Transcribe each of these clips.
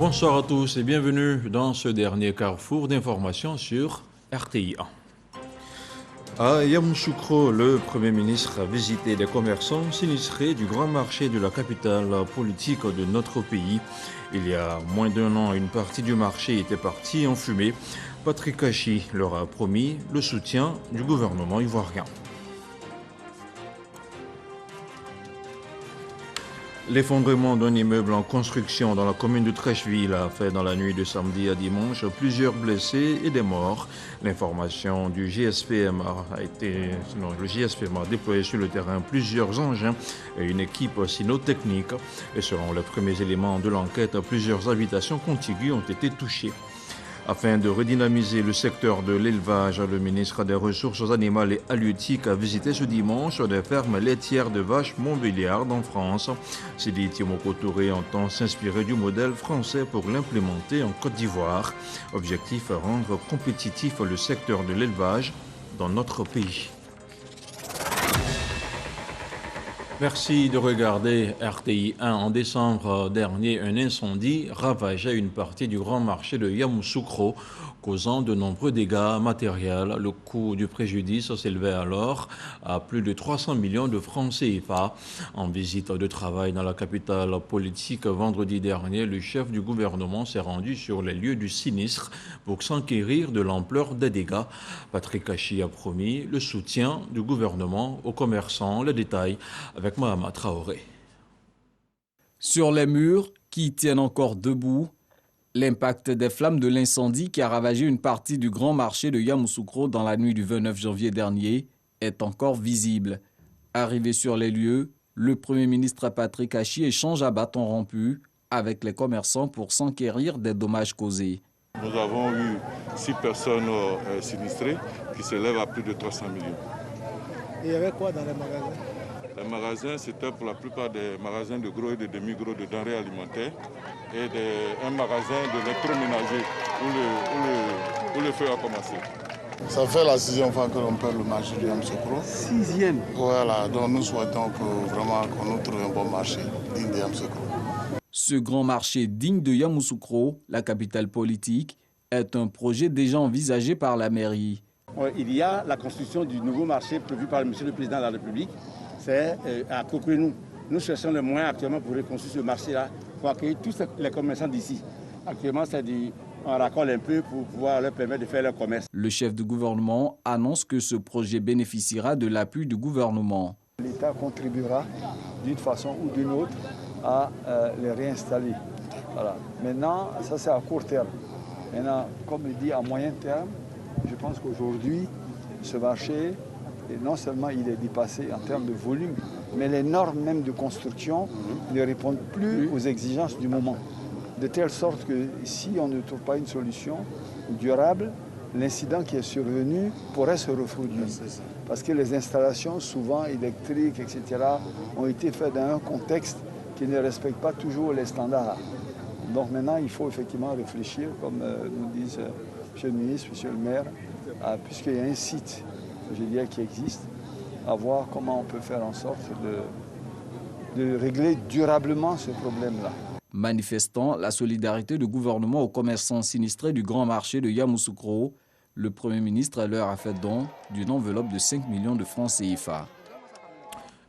Bonsoir à tous et bienvenue dans ce dernier carrefour d'informations sur RTI 1. À Yamoussoukro, le Premier ministre a visité les commerçants sinistrés du grand marché de la capitale politique de notre pays. Il y a moins d'un an, une partie du marché était partie en fumée. Patrick Hachi leur a promis le soutien du gouvernement ivoirien. L'effondrement d'un immeuble en construction dans la commune de Trècheville a fait dans la nuit de samedi à dimanche plusieurs blessés et des morts. L'information du GSPM le GSPM a déployé sur le terrain plusieurs engins et une équipe cynotechnique. Et selon les premiers éléments de l'enquête, plusieurs habitations contiguës ont été touchées. Afin de redynamiser le secteur de l'élevage, le ministre des Ressources animales et halieutiques a visité ce dimanche des fermes laitières de vaches Montbéliard en France. Sidi Timoko Touré entend s'inspirer du modèle français pour l'implémenter en Côte d'Ivoire. Objectif, rendre compétitif le secteur de l'élevage dans notre pays. Merci de regarder RTI 1. En décembre dernier, un incendie ravageait une partie du grand marché de Yamoussoukro, causant de nombreux dégâts matériels. Le coût du préjudice s'élevait alors à plus de 300 millions de francs CFA. En visite de travail dans la capitale politique vendredi dernier, le chef du gouvernement s'est rendu sur les lieux du sinistre pour s'enquérir de l'ampleur des dégâts. Patrick Hachi a promis le soutien du gouvernement aux commerçants. Les détails avec Mahama Traoré. Sur les murs qui tiennent encore debout, l'impact des flammes de l'incendie qui a ravagé une partie du grand marché de Yamoussoukro dans la nuit du 29 janvier dernier est encore visible. Arrivé sur les lieux, le Premier ministre Patrick Hachi échange à bâton rompu avec les commerçants pour s'enquérir des dommages causés. Nous avons eu 6 personnes sinistrées qui s'élèvent à plus de 300 millions. Et il y avait quoi dans les magasins? Les magasins, c'était pour la plupart des magasins de gros et de demi-gros de denrées alimentaires et un magasin d'électroménager où le feu a commencé. Ça fait la 6e fois que l'on perd le marché de Yamoussoukro. 6e? Voilà, donc nous souhaitons qu'on nous trouve un bon marché digne de Yamoussoukro. Ce grand marché digne de Yamoussoukro, la capitale politique, est un projet déjà envisagé par la mairie. Il y a la construction du nouveau marché prévu par M. le Président de la République. C'est à Kokwenu. Nous cherchons les moyens actuellement pour reconstruire ce marché-là, pour accueillir tous les commerçants d'ici. Actuellement, on racole un peu pour pouvoir leur permettre de faire leur commerce. Le chef du gouvernement annonce que ce projet bénéficiera de l'appui du gouvernement. L'État contribuera d'une façon ou d'une autre à les réinstaller. Voilà. Maintenant, ça c'est à court terme. Maintenant, comme il dit à moyen terme, je pense qu'aujourd'hui, ce marché, non seulement il est dépassé en termes de volume, mais les normes même de construction ne répondent plus aux exigences du moment. De telle sorte que si on ne trouve pas une solution durable, l'incident qui est survenu pourrait se reproduire. Parce que les installations, souvent électriques, etc., ont été faites dans un contexte qui ne respecte pas toujours les standards. Donc maintenant, il faut effectivement réfléchir, comme nous disent M. le ministre, M. le maire, puisqu'il y a un site, je dirais, qui existe, à voir comment on peut faire en sorte de régler durablement ce problème-là. Manifestant la solidarité du gouvernement aux commerçants sinistrés du grand marché de Yamoussoukro, le Premier ministre leur a fait don d'une enveloppe de 5 millions de francs CFA.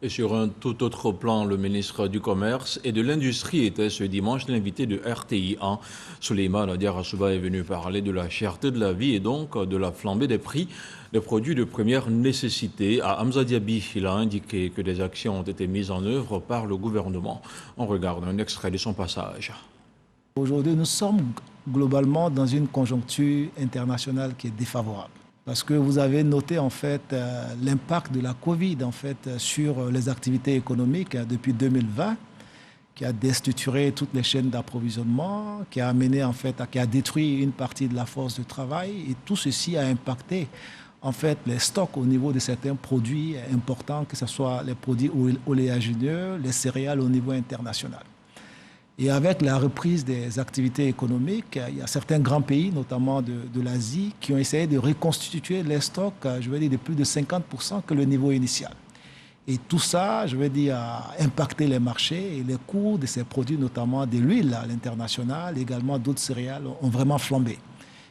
Et sur un tout autre plan, le ministre du Commerce et de l'Industrie était ce dimanche l'invité de RTI 1. Souleymane Diarra est venu parler de la cherté de la vie et donc de la flambée des prix des produits de première nécessité. À Hamza Diaby, il a indiqué que des actions ont été mises en œuvre par le gouvernement. On regarde un extrait de son passage. Aujourd'hui, nous sommes globalement dans une conjoncture internationale qui est défavorable. Parce que vous avez noté en fait l'impact de la Covid en fait sur les activités économiques depuis 2020, qui a déstructuré toutes les chaînes d'approvisionnement, qui a amené en fait, qui a détruit une partie de la force de travail, et tout ceci a impacté en fait les stocks au niveau de certains produits importants, que ce soit les produits oléagineux, les céréales au niveau international. Et avec la reprise des activités économiques, il y a certains grands pays, notamment de l'Asie, qui ont essayé de reconstituer les stocks, je vais dire, de plus de 50% que le niveau initial. Et tout ça, je veux dire, a impacté les marchés et les cours de ces produits, notamment de l'huile à l'international, également d'autres céréales, ont vraiment flambé.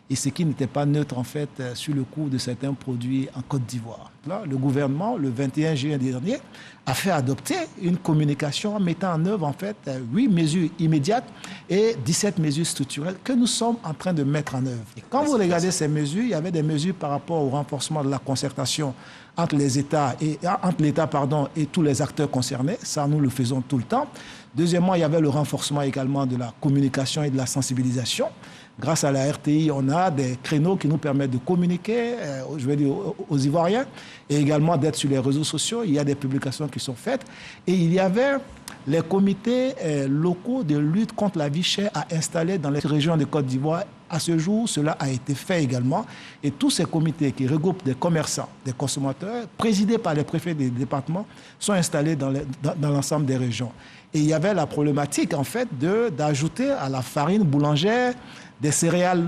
Et ce qui n'était pas neutre, en fait, sur le cours de certains produits en Côte d'Ivoire. Là, le gouvernement, le 21 juin dernier, a fait adopter une communication mettant en œuvre, en fait, 8 mesures immédiates et 17 mesures structurelles que nous sommes en train de mettre en œuvre. Et quand vous regardez ces mesures, il y avait des mesures par rapport au renforcement de la concertation entre les États et tous les acteurs concernés. Ça, nous le faisons tout le temps. Deuxièmement, il y avait le renforcement également de la communication et de la sensibilisation. Grâce à la RTI, on a des créneaux qui nous permettent de communiquer, aux Ivoiriens, et également d'être sur les réseaux sociaux. Il y a des publications qui sont faites. Et il y avait les comités locaux de lutte contre la vie chère à installer dans les régions de Côte d'Ivoire. À ce jour, cela a été fait également. Et tous ces comités qui regroupent des commerçants, des consommateurs, présidés par les préfets des départements, sont installés dans l'ensemble des régions. Et il y avait la problématique, en fait, d'ajouter à la farine boulangère des céréales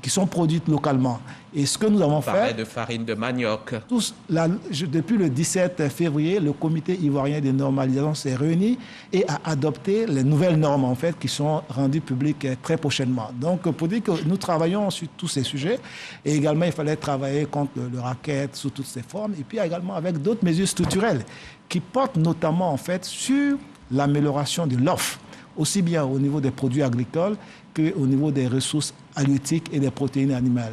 qui sont produites localement. Et ce que nous avons fait... On parlait de farine de manioc. Depuis le 17 février, le comité ivoirien de normalisation s'est réuni et a adopté les nouvelles normes, en fait, qui sont rendues publiques très prochainement. Donc, pour dire que nous travaillons sur tous ces sujets, et également, il fallait travailler contre le racket sous toutes ses formes, et puis également avec d'autres mesures structurelles qui portent notamment, en fait, sur l'amélioration de l'offre, aussi bien au niveau des produits agricoles qu'au niveau des ressources halieutiques et des protéines animales.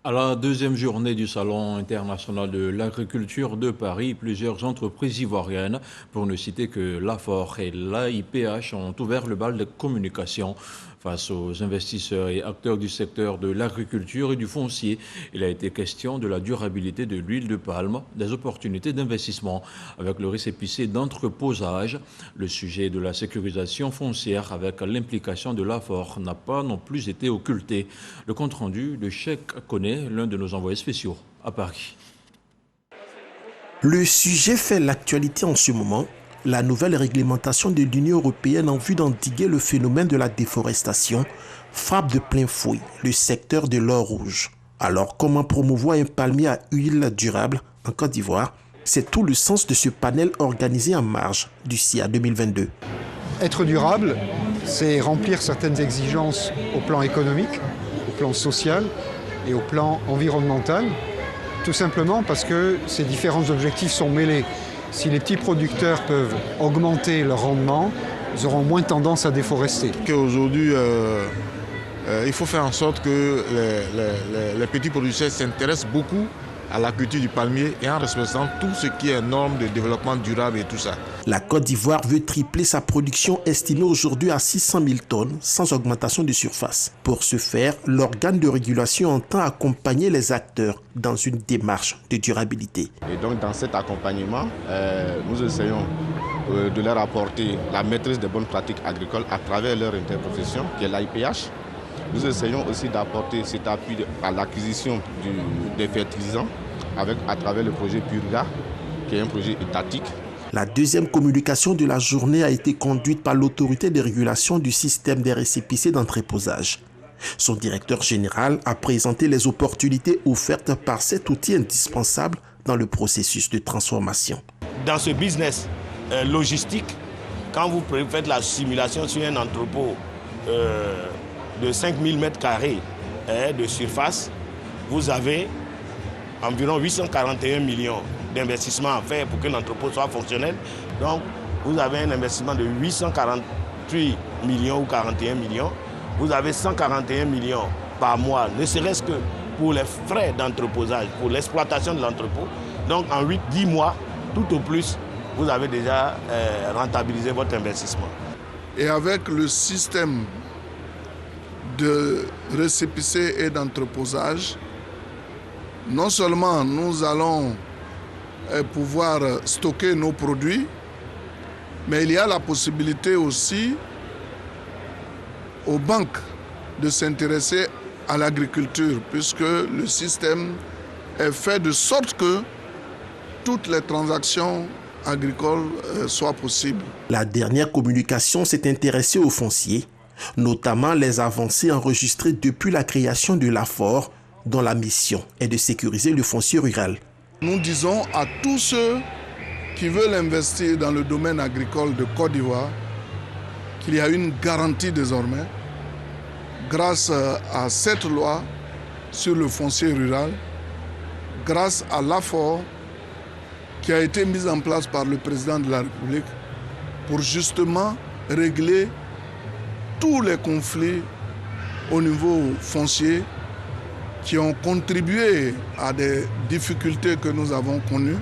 À la deuxième journée du Salon international de l'agriculture de Paris, plusieurs entreprises ivoiriennes, pour ne citer que l'AFOR et l'AIPH, ont ouvert le bal de communication face aux investisseurs et acteurs du secteur de l'agriculture et du foncier. Il a été question de la durabilité de l'huile de palme, des opportunités d'investissement avec le récépissé d'entreposage. Le sujet de la sécurisation foncière avec l'implication de l'AFOR n'a pas non plus été occulté. Le compte-rendu de Cheikh Koné, l'un de nos envoyés spéciaux à Paris. Le sujet fait l'actualité en ce moment. La nouvelle réglementation de l'Union européenne en vue d'endiguer le phénomène de la déforestation frappe de plein fouet le secteur de l'or rouge. Alors, comment promouvoir un palmier à huile durable en Côte d'Ivoire? C'est tout le sens de ce panel organisé en marge du SIA 2022. Être durable, c'est remplir certaines exigences au plan économique, au plan social et au plan environnemental, tout simplement parce que ces différents objectifs sont mêlés. Si les petits producteurs peuvent augmenter leur rendement, ils auront moins tendance à déforester. Aujourd'hui, il faut faire en sorte que les petits producteurs s'intéressent beaucoup à la culture du palmier et en respectant tout ce qui est normes de développement durable et tout ça. La Côte d'Ivoire veut tripler sa production estimée aujourd'hui à 600 000 tonnes sans augmentation de surface. Pour ce faire, l'organe de régulation entend accompagner les acteurs dans une démarche de durabilité. Et donc dans cet accompagnement, nous essayons de leur apporter la maîtrise des bonnes pratiques agricoles à travers leur interprofession qui est l'AIPH. Nous essayons aussi d'apporter cet appui à l'acquisition des fertilisants à travers le projet Purga, qui est un projet étatique. La deuxième communication de la journée a été conduite par l'autorité de régulation du système des récépissés d'entreposage. Son directeur général a présenté les opportunités offertes par cet outil indispensable dans le processus de transformation. Dans ce business logistique, quand vous faites la simulation sur un entrepôt de 5000 m² de surface, vous avez environ 841 millions d'investissements à faire pour que l'entrepôt soit fonctionnel. Donc, vous avez un investissement de 848 millions ou 41 millions. Vous avez 141 millions par mois, ne serait-ce que pour les frais d'entreposage, pour l'exploitation de l'entrepôt. Donc, en 8-10 mois, tout au plus, vous avez déjà rentabilisé votre investissement. Et avec le système de récépissé et d'entreposage, non seulement nous allons pouvoir stocker nos produits, mais il y a la possibilité aussi aux banques de s'intéresser à l'agriculture, puisque le système est fait de sorte que toutes les transactions agricoles soient possibles. La dernière communication s'est intéressée aux fonciers, notamment les avancées enregistrées depuis la création de l'AFOR, dont la mission est de sécuriser le foncier rural. Nous disons à tous ceux qui veulent investir dans le domaine agricole de Côte d'Ivoire, qu'il y a une garantie désormais, grâce à cette loi sur le foncier rural, grâce à l'apport qui a été mis en place par le président de la République pour justement régler tous les conflits au niveau foncier qui ont contribué à des difficultés que nous avons connues.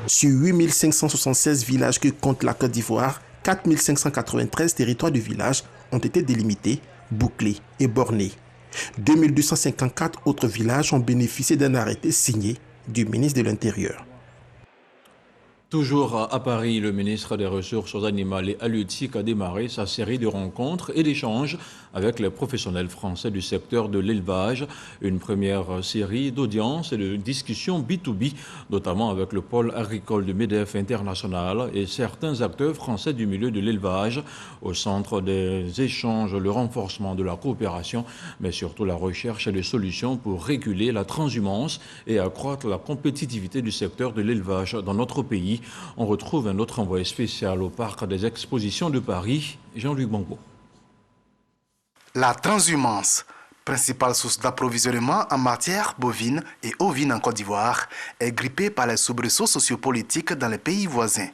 Sur 8576 villages que compte la Côte d'Ivoire, 4593 territoires de villages ont été délimités, bouclés et bornés. 2254 autres villages ont bénéficié d'un arrêté signé du ministre de l'Intérieur. Toujours à Paris, le ministre des Ressources animales et halieutiques a démarré sa série de rencontres et d'échanges avec les professionnels français du secteur de l'élevage. Une première série d'audiences et de discussions B2B, notamment avec le pôle agricole de MEDEF International et certains acteurs français du milieu de l'élevage. Au centre des échanges, le renforcement de la coopération, mais surtout la recherche de solutions pour réguler la transhumance et accroître la compétitivité du secteur de l'élevage dans notre pays. On retrouve un autre envoyé spécial au Parc des Expositions de Paris, Jean-Luc Bango. La transhumance, principale source d'approvisionnement en matière bovine et ovine en Côte d'Ivoire, est grippée par les soubresauts sociopolitiques dans les pays voisins.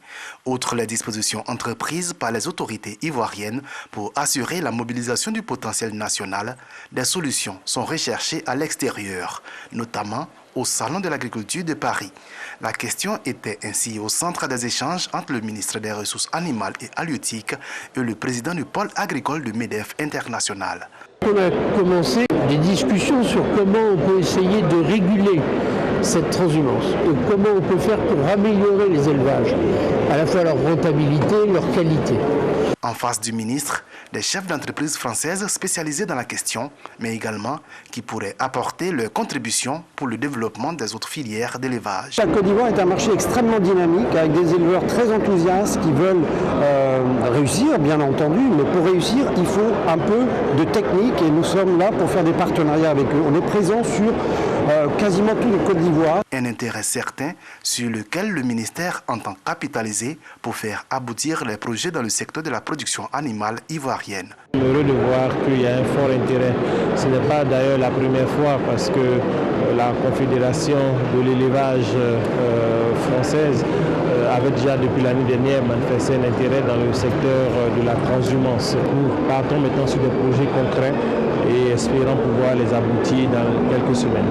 Outre les dispositions entreprises par les autorités ivoiriennes pour assurer la mobilisation du potentiel national, des solutions sont recherchées à l'extérieur, notamment au Salon de l'Agriculture de Paris. La question était ainsi au centre des échanges entre le ministre des Ressources animales et halieutiques et le président du pôle agricole de MEDEF International. On a commencé des discussions sur comment on peut essayer de réguler cette transhumance et comment on peut faire pour améliorer les élevages, à la fois leur rentabilité et leur qualité. En face du ministre, des chefs d'entreprise françaises spécialisés dans la question, mais également qui pourraient apporter leur contribution pour le développement des autres filières d'élevage. La Côte d'Ivoire est un marché extrêmement dynamique avec des éleveurs très enthousiastes qui veulent réussir, bien entendu, mais pour réussir, il faut un peu de technique et nous sommes là pour faire des partenariats avec eux. On est présent sur quasiment tous les Côtes d'Ivoire. Un intérêt certain sur lequel le ministère entend capitaliser pour faire aboutir les projets dans le secteur de la production animale ivoirienne. Heureux de voir qu'il y a un fort intérêt. Ce n'est pas d'ailleurs la première fois parce que la Confédération de l'élevage française avait déjà depuis l'année dernière manifesté un intérêt dans le secteur de la transhumance. Nous partons maintenant sur des projets concrets et espérons pouvoir les aboutir dans quelques semaines.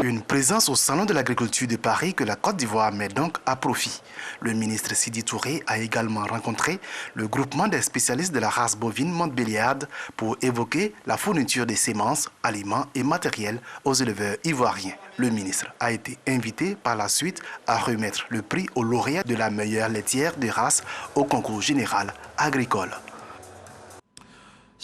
Une présence au Salon de l'Agriculture de Paris que la Côte d'Ivoire met donc à profit. Le ministre Sidi Touré a également rencontré le groupement des spécialistes de la race bovine Montbéliarde pour évoquer la fourniture des semences, aliments et matériel aux éleveurs ivoiriens. Le ministre a été invité par la suite à remettre le prix au lauréat de la meilleure laitière de race au concours général agricole.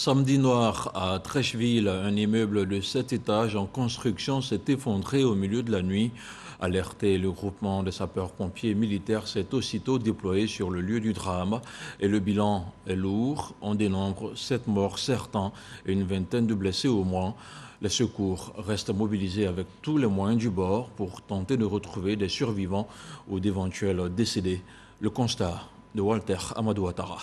Samedi noir à Trècheville, un immeuble de 7 étages en construction s'est effondré au milieu de la nuit. Alerté, le groupement de sapeurs-pompiers militaires s'est aussitôt déployé sur le lieu du drame et le bilan est lourd. On dénombre 7 morts certains et une vingtaine de blessés au moins. Les secours restent mobilisés avec tous les moyens du bord pour tenter de retrouver des survivants ou d'éventuels décédés. Le constat de Walter Amadou Ouattara.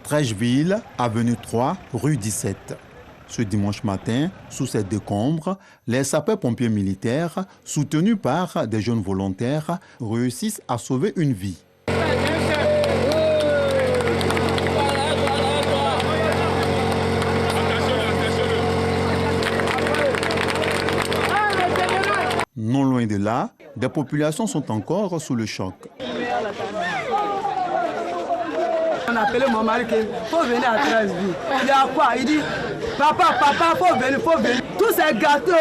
Trècheville, avenue 3, rue 17. Ce dimanche matin, sous ces décombres, les sapeurs-pompiers militaires, soutenus par des jeunes volontaires, réussissent à sauver une vie. Non loin de là, des populations sont encore sous le choc. On a appelé mon mari qu'il faut venir à Trècheville. Il y a quoi? Il dit, papa, faut venir. Tous ces gâteaux.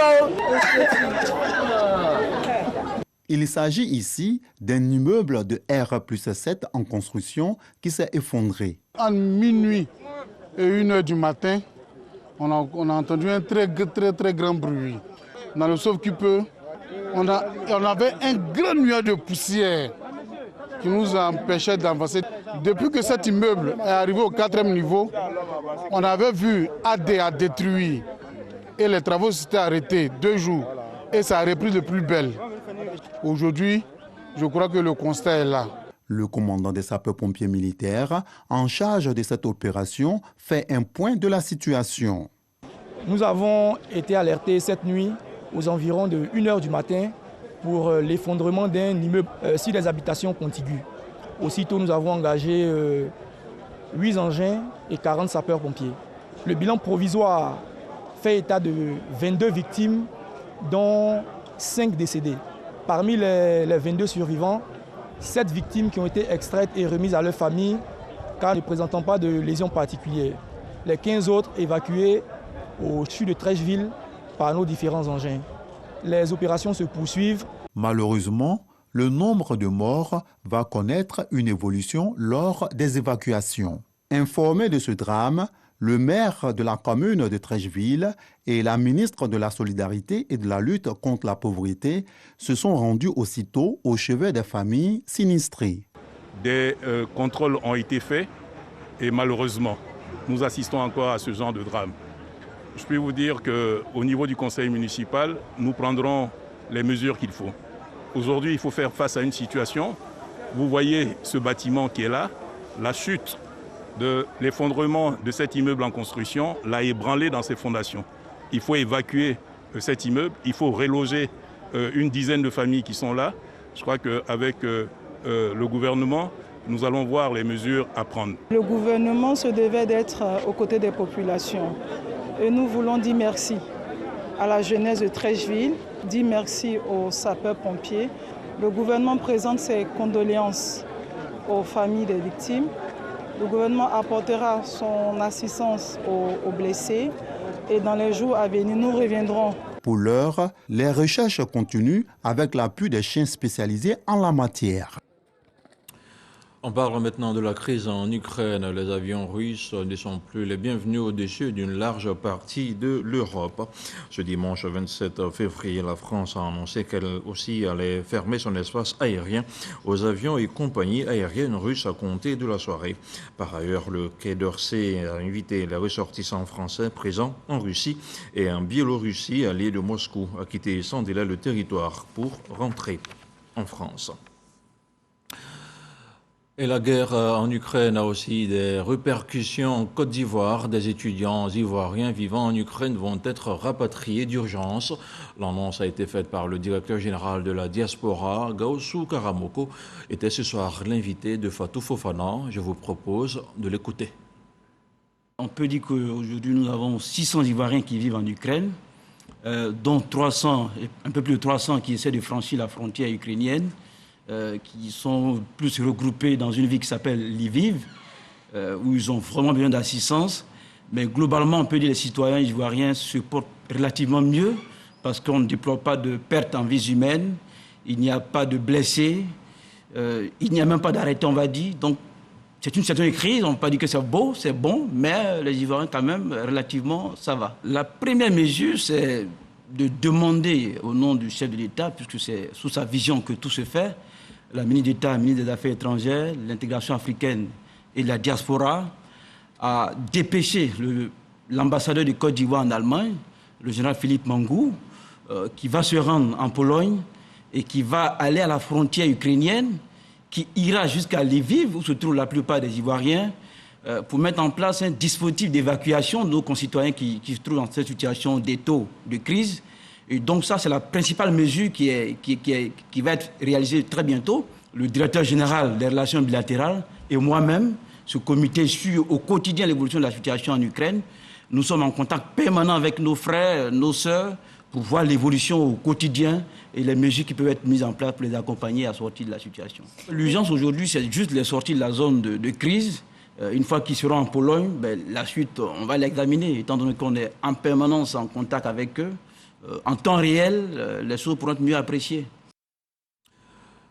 Il s'agit ici d'un immeuble de R+7 en construction qui s'est effondré. En minuit et 1h du matin, on a entendu un très grand bruit. Dans le sauve-qui-peut, on avait un grand nuage de poussière qui nous empêchait d'avancer. Depuis que cet immeuble est arrivé au 4e niveau, on avait vu AD détruire et les travaux s'étaient arrêtés 2 jours et ça a repris de plus belle. Aujourd'hui, Je crois que le constat est là. Le commandant des sapeurs-pompiers militaires, en charge de cette opération, fait un point de la situation. Nous avons été alertés cette nuit aux environs de 1h du matin pour l'effondrement d'un immeuble sur des habitations contiguës. Aussitôt, nous avons engagé 8 engins et 40 sapeurs-pompiers. Le bilan provisoire fait état de 22 victimes, dont 5 décédés. Parmi les 22 survivants, 7 victimes qui ont été extraites et remises à leur famille car ne présentant pas de lésions particulières. Les 15 autres évacués au CHU de Trècheville par nos différents engins. Les opérations se poursuivent. Malheureusement, le nombre de morts va connaître une évolution lors des évacuations. Informé de ce drame, le maire de la commune de Trècheville et la ministre de la Solidarité et de la lutte contre la pauvreté se sont rendus aussitôt au chevet des familles sinistrées. Des contrôles ont été faits et malheureusement, nous assistons encore à ce genre de drame. Je peux vous dire qu'au niveau du conseil municipal, nous prendrons les mesures qu'il faut. Aujourd'hui, il faut faire face à une situation. Vous voyez ce bâtiment qui est là, la chute de l'effondrement de cet immeuble en construction l'a ébranlé dans ses fondations. Il faut évacuer cet immeuble, il faut reloger une dizaine de familles qui sont là. Je crois qu'avec le gouvernement, nous allons voir les mesures à prendre. Le gouvernement se devait d'être aux côtés des populations. Et nous voulons dire merci à la jeunesse de Trècheville, dire merci aux sapeurs-pompiers. Le gouvernement présente ses condoléances aux familles des victimes. Le gouvernement apportera son assistance aux blessés et dans les jours à venir, nous reviendrons. Pour l'heure, les recherches continuent avec l'appui des chiens spécialisés en la matière. On parle maintenant de la crise en Ukraine. Les avions russes ne sont plus les bienvenus au-dessus d'une large partie de l'Europe. Ce dimanche 27 février, la France a annoncé qu'elle aussi allait fermer son espace aérien aux avions et compagnies aériennes russes à compter de la soirée. Par ailleurs, le Quai d'Orsay a invité les ressortissants français présents en Russie et en Biélorussie, alliés de Moscou, à quitter sans délai le territoire pour rentrer en France. Et la guerre en Ukraine a aussi des répercussions en Côte d'Ivoire. Des étudiants ivoiriens vivant en Ukraine vont être rapatriés d'urgence. L'annonce a été faite par le directeur général de la diaspora, Gaoussou Karamoko, était ce soir l'invité de Fatou Fofana. Je vous propose de l'écouter. On peut dire qu'aujourd'hui nous avons 600 Ivoiriens qui vivent en Ukraine, dont 300, un peu plus de 300 qui essaient de franchir la frontière ukrainienne. Qui sont plus regroupés dans une ville qui s'appelle Lviv, où ils ont vraiment besoin d'assistance. Mais globalement, on peut dire que les citoyens ivoiriens se portent relativement mieux parce qu'on ne déplore pas de pertes en vies humaines, il n'y a pas de blessés, il n'y a même pas d'arrêté, on va dire. Donc, c'est une situation de crise, on ne peut pas dire que c'est beau, c'est bon, mais les Ivoiriens, quand même, relativement, ça va. La première mesure, c'est de demander au nom du chef de l'État, puisque c'est sous sa vision que tout se fait, la ministre d'État, la ministre des Affaires étrangères, l'intégration africaine et la diaspora, a dépêché l'ambassadeur de Côte d'Ivoire en Allemagne, le général Philippe Mangou, qui va se rendre en Pologne et qui va aller à la frontière ukrainienne, qui ira jusqu'à Lviv, où se trouvent la plupart des Ivoiriens, pour mettre en place un dispositif d'évacuation de nos concitoyens qui se trouvent dans cette situation d'étau de crise. Et donc ça, c'est la principale mesure qui va être réalisée très bientôt. Le directeur général des relations bilatérales et moi-même, ce comité suit au quotidien l'évolution de la situation en Ukraine. Nous sommes en contact permanent avec nos frères, nos sœurs, pour voir l'évolution au quotidien et les mesures qui peuvent être mises en place pour les accompagner à sortir de la situation. L'urgence aujourd'hui, c'est juste les sorties de la zone de crise. Une fois qu'ils seront en Pologne, la suite, on va l'examiner, étant donné qu'on est en permanence en contact avec eux. En temps réel, les choses pourront être mieux appréciées.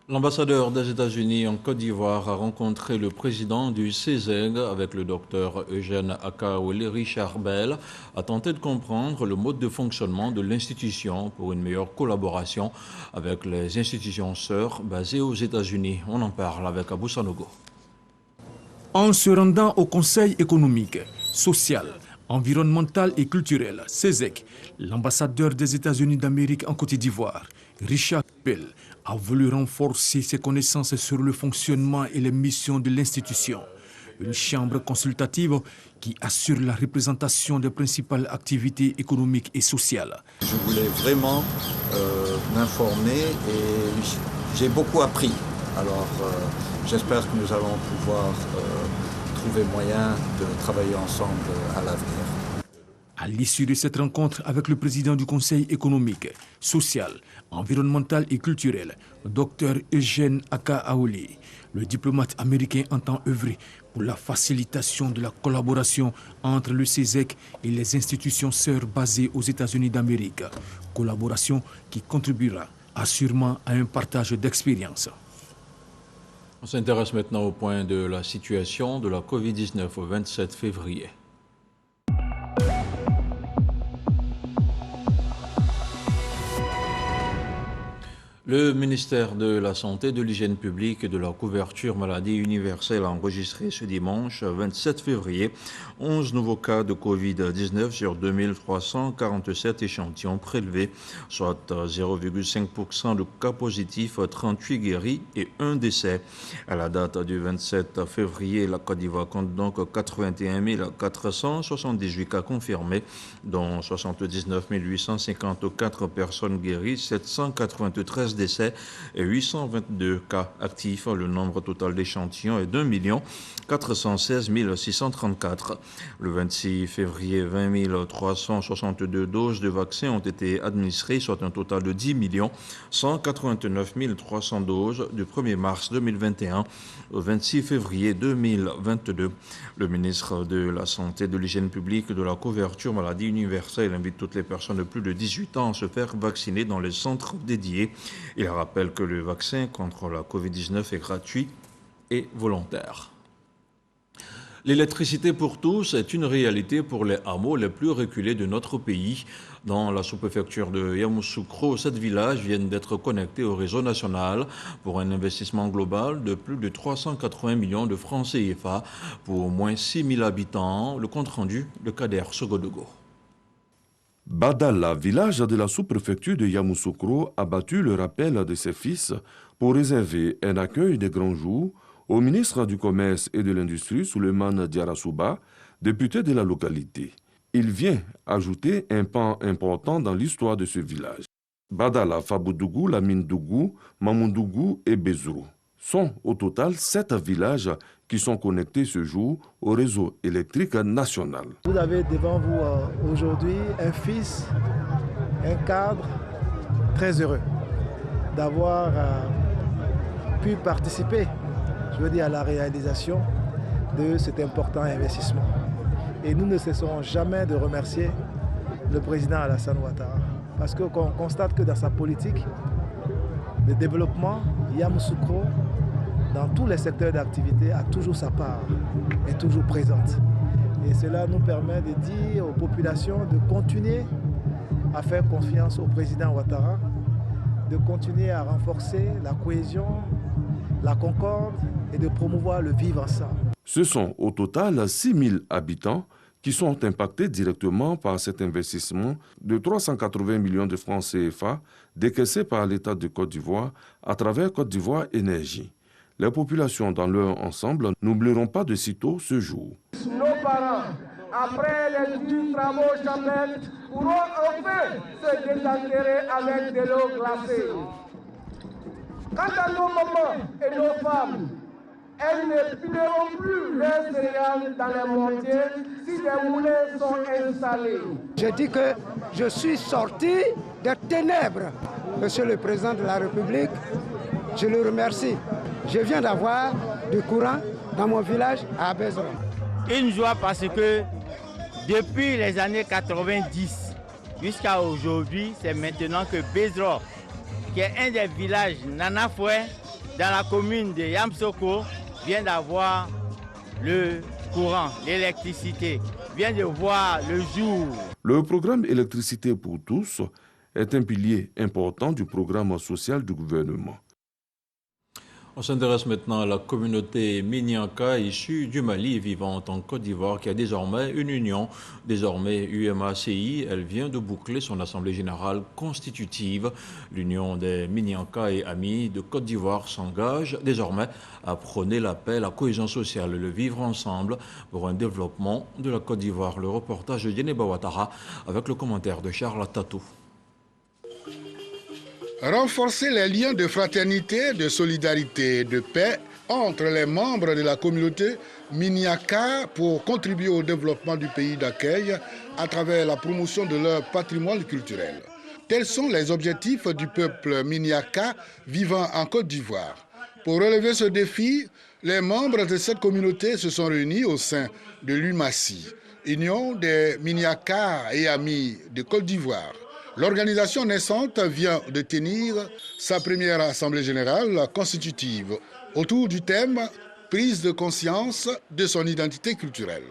L'ambassadeur des États-Unis en Côte d'Ivoire a rencontré le président du CESEG avec le docteur Eugène Akaouele Richard Bell, a tenté de comprendre le mode de fonctionnement de l'institution pour une meilleure collaboration avec les institutions sœurs basées aux États-Unis. On en parle avec Abou Sanogo. En se rendant au Conseil économique, social, environnementale et culturelle, CESEC, l'ambassadeur des États-Unis d'Amérique en Côte d'Ivoire, Richard Pell, a voulu renforcer ses connaissances sur le fonctionnement et les missions de l'institution. Une chambre consultative qui assure la représentation des principales activités économiques et sociales. Je voulais vraiment m'informer et j'ai beaucoup appris. Alors j'espère que nous allons pouvoir trouver moyen de travailler ensemble à l'avenir. À l'issue de cette rencontre avec le président du Conseil économique, social, environnemental et culturel, Dr Eugène Aka-Aoli, le diplomate américain entend œuvrer pour la facilitation de la collaboration entre le CESEC et les institutions sœurs basées aux États-Unis d'Amérique. Collaboration qui contribuera assurément à un partage d'expériences. On s'intéresse maintenant au point de la situation de la Covid-19 au 27 février. Le ministère de la Santé, de l'Hygiène publique et de la couverture maladie universelle a enregistré ce dimanche 27 février 11 nouveaux cas de Covid-19 sur 2347 échantillons prélevés, soit 0,5% de cas positifs, 38 guéris et 1 décès. À la date du 27 février, la Côte d'Ivoire compte donc 81 478 cas confirmés, dont 79 854 personnes guéries, 793 décès et 822 cas actifs. Le nombre total d'échantillons est d'1 416 634. Le 26 février, 20 362 doses de vaccins ont été administrées, soit un total de 10 189 300 doses du 1er mars 2021 au 26 février 2022. Le ministre de la Santé, de l'Hygiène publique et de la couverture maladie universelle invite toutes les personnes de plus de 18 ans à se faire vacciner dans les centres dédiés. Il rappelle que le vaccin contre la Covid-19 est gratuit et volontaire. L'électricité pour tous est une réalité pour les hameaux les plus reculés de notre pays. Dans la sous-préfecture de Yamoussoukro, 7 villages viennent d'être connectés au réseau national pour un investissement global de plus de 380 millions de francs CFA pour au moins 6 000 habitants. Le compte-rendu de Kader Sogodogo. Badala, village de la sous-préfecture de Yamoussoukro, a battu le rappel de ses fils pour réserver un accueil des grands jours au ministre du Commerce et de l'Industrie, Souleymane Diarra-Souba, député de la localité. Il vient ajouter un pan important dans l'histoire de ce village. Badala, Faboudougou, Lamindougou, Mamoundougou et Bezrou sont au total 7 villages qui sont connectés ce jour au réseau électrique national. Vous avez devant vous aujourd'hui un fils, un cadre très heureux d'avoir pu participer, à la réalisation de cet important investissement. Et nous ne cesserons jamais de remercier le président Alassane Ouattara parce qu'on constate que dans sa politique de développement, Yamoussoukro, dans tous les secteurs d'activité, a toujours sa part, est toujours présente. Et cela nous permet de dire aux populations de continuer à faire confiance au président Ouattara, de continuer à renforcer la cohésion, la concorde et de promouvoir le vivre ensemble. Ce sont au total 6 000 habitants qui sont impactés directement par cet investissement de 380 millions de francs CFA décaissés par l'État de Côte d'Ivoire à travers Côte d'Ivoire Énergie. Les populations dans leur ensemble n'oublieront pas de sitôt ce jour. Nos parents, après les durs travaux champêtres, pourront enfin se désaltérer avec de l'eau glacée. Quant à nos mamans et nos femmes, elles ne pileront plus leurs céréales dans les mortiers si les moulins sont installés. Je dis que je suis sorti des ténèbres. Monsieur le Président de la République, je le remercie. Je viens d'avoir du courant dans mon village à Bezro. Une joie parce que depuis les années 90 jusqu'à aujourd'hui, c'est maintenant que Bezro, qui est un des villages Nanafoué dans la commune de Yamoussoukro, vient d'avoir le courant, l'électricité, vient de voir le jour. Le programme Électricité pour tous est un pilier important du programme social du gouvernement. On s'intéresse maintenant à la communauté Minyanka issue du Mali vivant en Côte d'Ivoire qui a désormais une union, désormais UMACI. Elle vient de boucler son assemblée générale constitutive. L'union des Minyanka et amis de Côte d'Ivoire s'engage désormais à prôner la paix, la cohésion sociale et le vivre ensemble pour un développement de la Côte d'Ivoire. Le reportage de Djeneba Ouattara avec le commentaire de Charles Tatou. Renforcer les liens de fraternité, de solidarité et de paix entre les membres de la communauté Minyanka pour contribuer au développement du pays d'accueil à travers la promotion de leur patrimoine culturel. Tels sont les objectifs du peuple Minyanka vivant en Côte d'Ivoire. Pour relever ce défi, les membres de cette communauté se sont réunis au sein de l'UMACI, Union des Minyanka et amis de Côte d'Ivoire. L'organisation naissante vient de tenir sa première assemblée générale constitutive autour du thème « Prise de conscience de son identité culturelle ».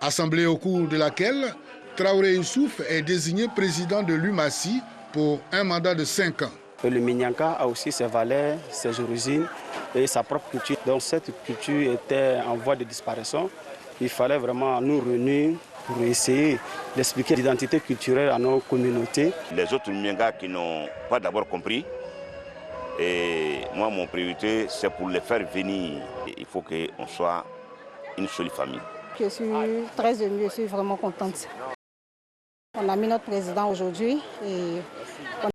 Assemblée au cours de laquelle Traoré Youssouf est désigné président de l'UMACI pour un mandat de 5 ans. Le Minyanka a aussi ses valeurs, ses origines et sa propre culture. Donc cette culture était en voie de disparition. Il fallait vraiment nous réunir pour essayer d'expliquer l'identité culturelle à nos communautés. Les autres Minyanka qui n'ont pas d'abord compris, et moi mon priorité c'est pour les faire venir. Il faut qu'on soit une seule famille. Je suis très émue, je suis vraiment contente. On a mis notre président aujourd'hui et on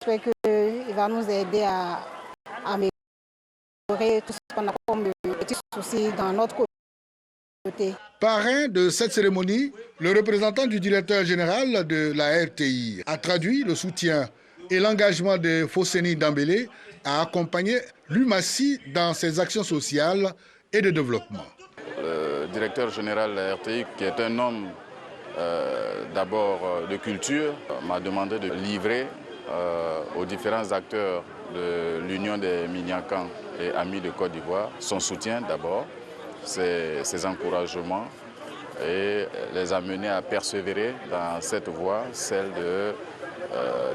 espère qu'il va nous aider à améliorer tout ce qu'on a comme petits soucis dans notre communauté. Parrain de cette cérémonie, le représentant du directeur général de la RTI a traduit le soutien et l'engagement de Fosseni Dambélé à accompagner l'UMACI dans ses actions sociales et de développement. Le directeur général de la RTI, qui est un homme d'abord de culture, m'a demandé de livrer aux différents acteurs de l'Union des Minyankans et amis de Côte d'Ivoire son soutien d'abord, ses encouragements et les amener à persévérer dans cette voie, celle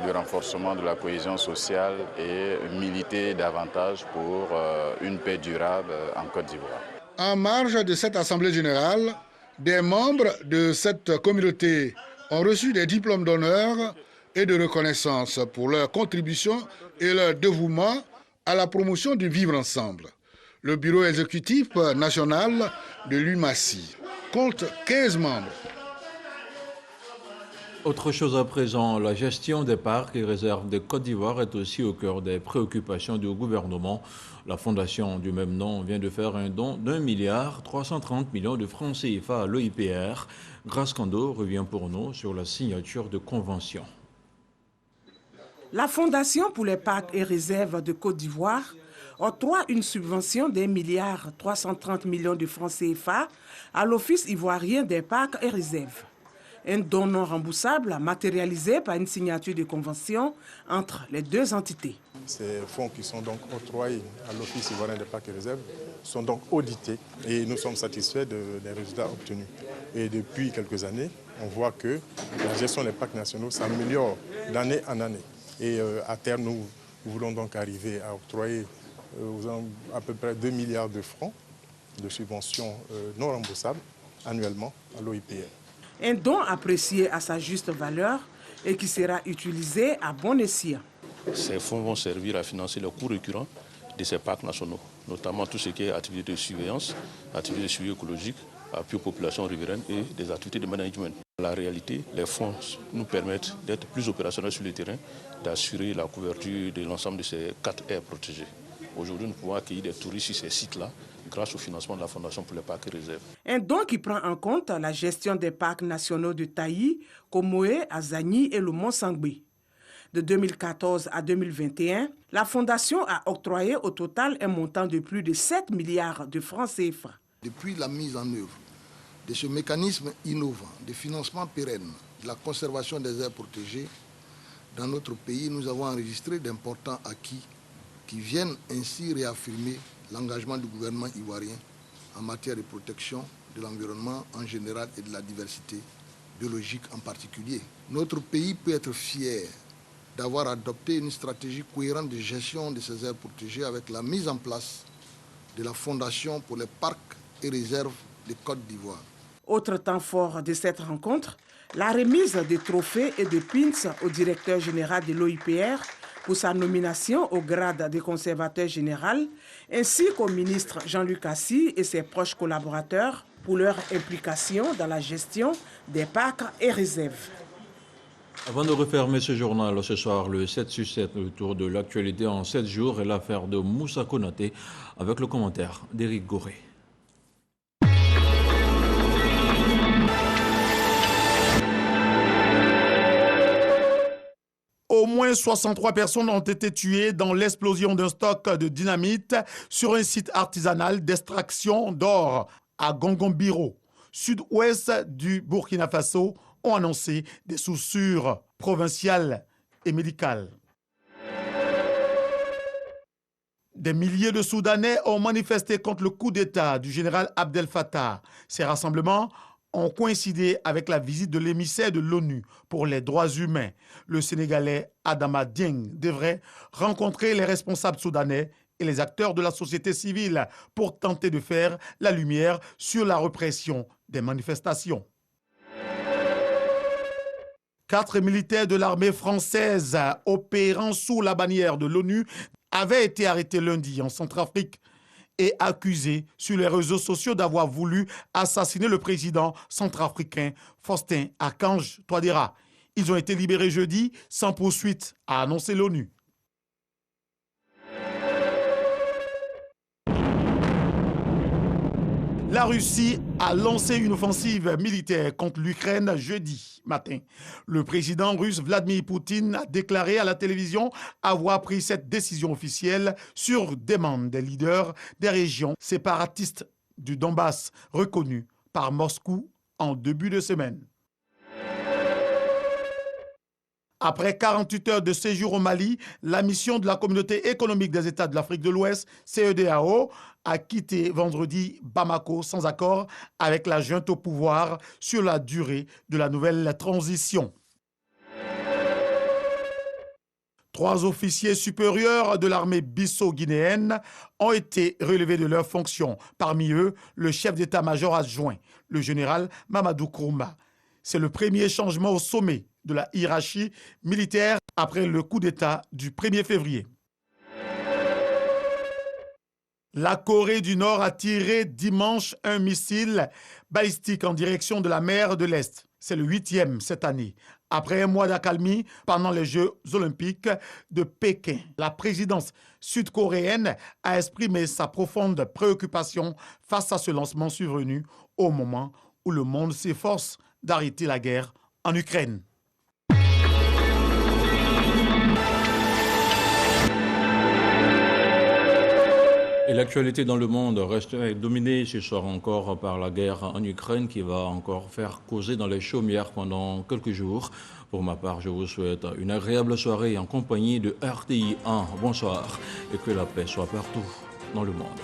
du renforcement de la cohésion sociale et militer davantage pour une paix durable en Côte d'Ivoire. En marge de cette assemblée générale, des membres de cette communauté ont reçu des diplômes d'honneur et de reconnaissance pour leur contribution et leur dévouement à la promotion du vivre ensemble. Le bureau exécutif national de l'UMACI compte 15 membres. Autre chose à présent, la gestion des parcs et réserves de Côte d'Ivoire est aussi au cœur des préoccupations du gouvernement. La fondation du même nom vient de faire un don d'1,330 milliard de francs CFA à l'OIPR. Grace Kando revient pour nous sur la signature de convention. La Fondation pour les parcs et réserves de Côte d'Ivoire octroie une subvention d'1,330 milliard de francs CFA à l'Office ivoirien des parcs et réserves. Un don non remboursable matérialisé par une signature de convention entre les deux entités. Ces fonds qui sont donc octroyés à l'Office ivoirien des parcs et réserves sont donc audités et nous sommes satisfaits des résultats obtenus. Et depuis quelques années, on voit que la gestion des parcs nationaux s'améliore d'année en année. Et à terme, nous voulons donc arriver à octroyer à peu près 2 milliards de francs de subventions non remboursables annuellement à l'OIPR. Un don apprécié à sa juste valeur et qui sera utilisé à bon escient. Ces fonds vont servir à financer les coûts récurrents de ces parcs nationaux, notamment tout ce qui est activités de surveillance, activités de suivi écologique, appui aux populations riveraines et des activités de management. En réalité, les fonds nous permettent d'être plus opérationnels sur le terrain, d'assurer la couverture de l'ensemble de ces 4 aires protégées. Aujourd'hui, nous pouvons accueillir des touristes sur ces sites-là grâce au financement de la Fondation pour les parcs et réserves. Un don qui prend en compte la gestion des parcs nationaux de Taï, Komoé, Azani et le Mont-Sangbé. De 2014 à 2021, la Fondation a octroyé au total un montant de plus de 7 milliards de francs CFA. Depuis la mise en œuvre de ce mécanisme innovant de financement pérenne de la conservation des aires protégées, dans notre pays, nous avons enregistré d'importants acquis qui viennent ainsi réaffirmer l'engagement du gouvernement ivoirien en matière de protection de l'environnement en général et de la diversité biologique en particulier. Notre pays peut être fier d'avoir adopté une stratégie cohérente de gestion de ces aires protégées avec la mise en place de la Fondation pour les parcs et réserves de Côte d'Ivoire. Autre temps fort de cette rencontre, la remise des trophées et de pins au directeur général de l'OIPR pour sa nomination au grade de conservateur général, ainsi qu'au ministre Jean-Luc Assy et ses proches collaborateurs pour leur implication dans la gestion des parcs et réserves. Avant de refermer ce journal ce soir, le 7/7, le tour de l'actualité en 7 jours et l'affaire de Moussa Konaté avec le commentaire d'Éric Goré. Au moins 63 personnes ont été tuées dans l'explosion d'un stock de dynamite sur un site artisanal d'extraction d'or à Gongombiro, sud-ouest du Burkina Faso, ont annoncé des sources sûres provinciales et médicales. Des milliers de Soudanais ont manifesté contre le coup d'État du général Abdel Fattah. Ces rassemblements ont coïncidé avec la visite de l'émissaire de l'ONU pour les droits humains. Le Sénégalais Adama Dieng devrait rencontrer les responsables soudanais et les acteurs de la société civile pour tenter de faire la lumière sur la répression des manifestations. 4 militaires de l'armée française opérant sous la bannière de l'ONU avaient été arrêtés lundi en Centrafrique et accusés sur les réseaux sociaux d'avoir voulu assassiner le président centrafricain Faustin Archange Touadéra. Ils ont été libérés jeudi sans poursuite, a annoncé l'ONU. La Russie a lancé une offensive militaire contre l'Ukraine jeudi matin. Le président russe Vladimir Poutine a déclaré à la télévision avoir pris cette décision officielle sur demande des leaders des régions séparatistes du Donbass reconnues par Moscou en début de semaine. Après 48 heures de séjour au Mali, la mission de la Communauté économique des États de l'Afrique de l'Ouest, CEDEAO, a quitté vendredi Bamako sans accord avec la junte au pouvoir sur la durée de la nouvelle transition. 3 officiers supérieurs de l'armée bisso-guinéenne ont été relevés de leurs fonctions. Parmi eux, le chef d'état-major adjoint, le général Mamadou Kourouma. C'est le premier changement au sommet de la hiérarchie militaire après le coup d'État du 1er février. La Corée du Nord a tiré dimanche un missile balistique en direction de la mer de l'Est. C'est le 8e cette année. Après un mois d'accalmie pendant les Jeux olympiques de Pékin, la présidence sud-coréenne a exprimé sa profonde préoccupation face à ce lancement survenu au moment où le monde s'efforce d'arrêter la guerre en Ukraine. Et l'actualité dans le monde reste dominée ce soir encore par la guerre en Ukraine qui va encore faire causer dans les chaumières pendant quelques jours. Pour ma part, je vous souhaite une agréable soirée en compagnie de RTI 1. Bonsoir et que la paix soit partout dans le monde.